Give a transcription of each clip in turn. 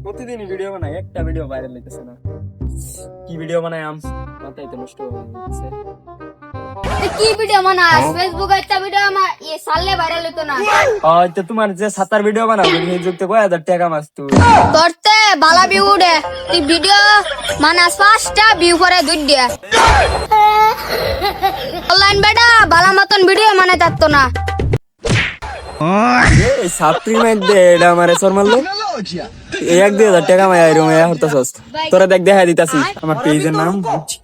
প্রতিদিনই ভিডিও বানাই, একটা ভিডিও ভাইরাল হইতেছে না। কি ভিডিও বানাই মাথায় তো নষ্ট হয়ে যাচ্ছে। কি ভিডিও বানাস? ফেসবুকে একটা ভিডিও আমার সালে ভাইরাল হতো না। হয়তো তোমার যে 7 ভিডিও বানাবো এই যুক্ত 1000 টাকা মাস তুই তোরতে বালা ভিউ উঠে, তুই ভিডিও বানাস 5টা ভিউ করে 2 দিয়া। অনলাইন বেটা বালা মতন ভিডিও মানে তারতো না। এই সাপ্লিমেন্ট দে এটা আমারে সর মারলো। এই 1-2000 টাকা মাই আইরো মাই হরতাছস। তোরা দেখ দেখা দিতাছি আমার পেজের নাম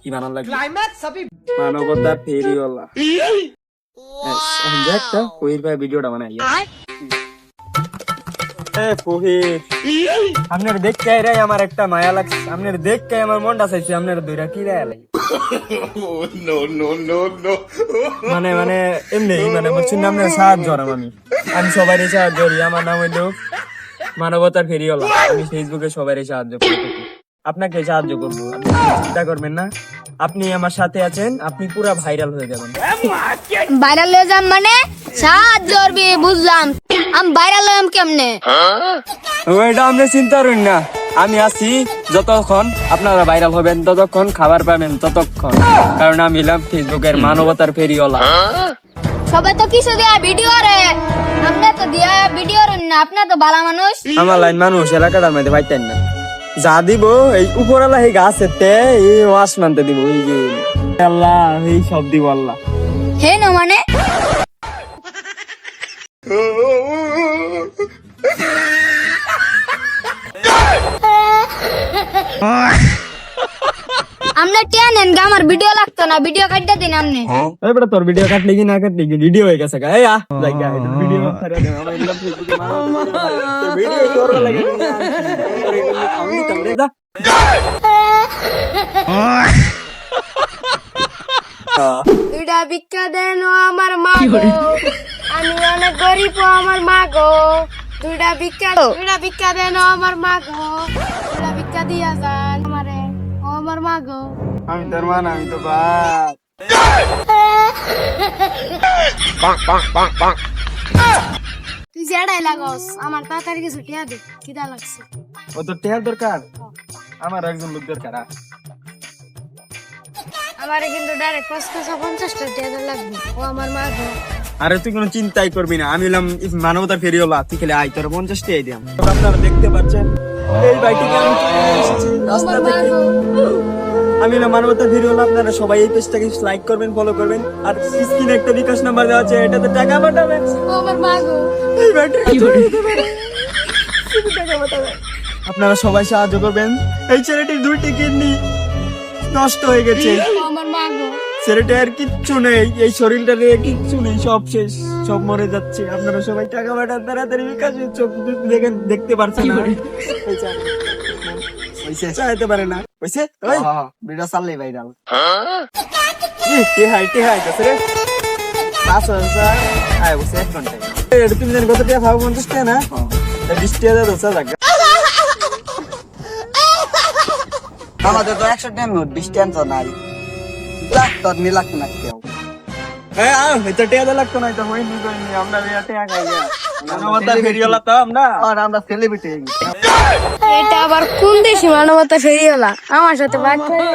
কি বানান লাগে, মানবতা ফেরিওয়ালা। এখন দেখটা কইর ভাই ভিডিওটা বানাই। এ ফহির, আপনার দেখতে আইরাই আমার একটা মায়া লাগছে, আপনার দেখতে আমার মনটা চাইছে আপনার দুইটা কি রায় লাগে। মানে মানে এমনি মানে বলছি না আপনার সাহায্য করাম আমি সবারই সাহায্য করি। আমার নাম হইল মানবতার ফেরিওয়ালা। আমি ফেসবুকে সবারই সাহায্য করি, আপনাকে সাহায্য করবো, আপনি চিন্তা করবেন না। আপনি আমার সাথে আছেন, আপনি পুরা ভাইরাল হয়ে যাবেন। ভাইরাল হয়ে যাম মানে সাহায্য করবি বুঝলাম, আমি ভাইরাল হইম কেমনে? ওইটা আপনি চিন্তা করেন না, আমি আছি যতক্ষণ আপনারা ভাইরাল হবেন ততক্ষণ, খাবার পাবেন ততক্ষণ, কারণ আমি হলাম ফেসবুকের মানবতার ফেরিওয়ালা। সবাই তো কিছু দিয়া ভিডিও রে, আপনি তো দিয়া ভিডিও রে না, আপনি তো ভালো মানুষ। আমার লাইন মানুষ এলাকাটার মধ্যে পাইতেন না, যা দিব এই উপরালা এই গাছের তে এই আসমানতে দিব, এই যে আল্লাহ এই সব দিব আল্লাহ। হে না মানে আমনে টিয়া নেন গা, আমার ভিডিও লাগতো না, ভিডিও কাটতে দিন আমনে। এই বেটা তোর ভিডিও কাটলে কি না কাটলে কি ভিডিও হয়ে গেছে গা। এই আ জায়গা এটা ভিডিও করে দে, আমার এগুলো ফেসবুকে তোর ভিডিও তোর লাগে না, তোর এগুলো আমি কামড়ে দা। দুইটা ভিক্ষা দেন ও আমার মা গো, আমি অনেক গরিব ও আমার মা গো। দুইটা ভিক্ষা দেন ও আমার মা গো, দুইটা ভিক্ষা দিয়া যান আমারে ও আমার মা গো। আমি তোর মা না, আমি তো বাপ। তুই জেডাই লাগস, আমার তাড়াতাড়ি কিছু টিয়া দে, খিদা লাগছে। ও তো টেয়ার দরকার, আমার একজন লোক দরকার। আমারে কিন্তু ডাইরেক্ট 50টা টিয়া লাগবে ও আমার মা গো। আরে তুই কোনো চিন্তাই করবি না, আমি হলাম মানবতার ফেরিওয়ালা, তুই খেলে আয়, তোর 50 টাকাই দিলাম। আপনারা দেখতে পাচ্ছেন এই বাইকটিকে আমি চলে এসেছি রাস্তা থেকে। আমি হলাম মানবতার ফেরিওয়ালা। আপনারা সবাই এই পেজটাকে লাইক করবেন, ফলো করবেন, আর স্ক্রিনে একটা বিকাশ নাম্বার দেওয়া আছে, এটাতে টাকা পাঠাবেন। ও আমার মা গো, এই বাইকটাকে টাকা পাঠাবেন। আপনারা সবাই সাহায্য করবেন। এই ছেলেটির 2টি কিডনি নষ্ট হয়ে গেছে, ও আমার মা গো। ছেলেটার কিচ্ছু নেই, এই শরীরটা নিয়ে কিচ্ছু নেই, সব শেষ, সব মরে যাচ্ছে। আপনারা সবাই টাকা পাঠান তাড়াতাড়ি, বিকাশ চোখ দেখেন, দেখতে পারছেন না, চাইতে পারে না ওইসে ওই ভিডিও চাললে ভাইরাল। টেহাই কাছে রে 5,000 আয় বসে 1 ঘন্টায়। তুমি জানি কত টাকা পাবো? 50 টাকা না, 20 টাকা দাও, 10,000 আমাদের তো 100 টাকা নোট 20 টাকা তো নাই, লাখ তো নি লাখ না কেউ। হ্যাঁ এটা টাকা লাগতো না, এটা হয়নি কইনি আমরা টাকা খাই না, মানবতার ফেরিওয়ালা তো আমরা, আর আমরা সেলিব্রিটি হয়ে গেছি। এটা আবার কোন দেশি মানবতা ফেরিওয়ালা আমার সাথে বাদ করে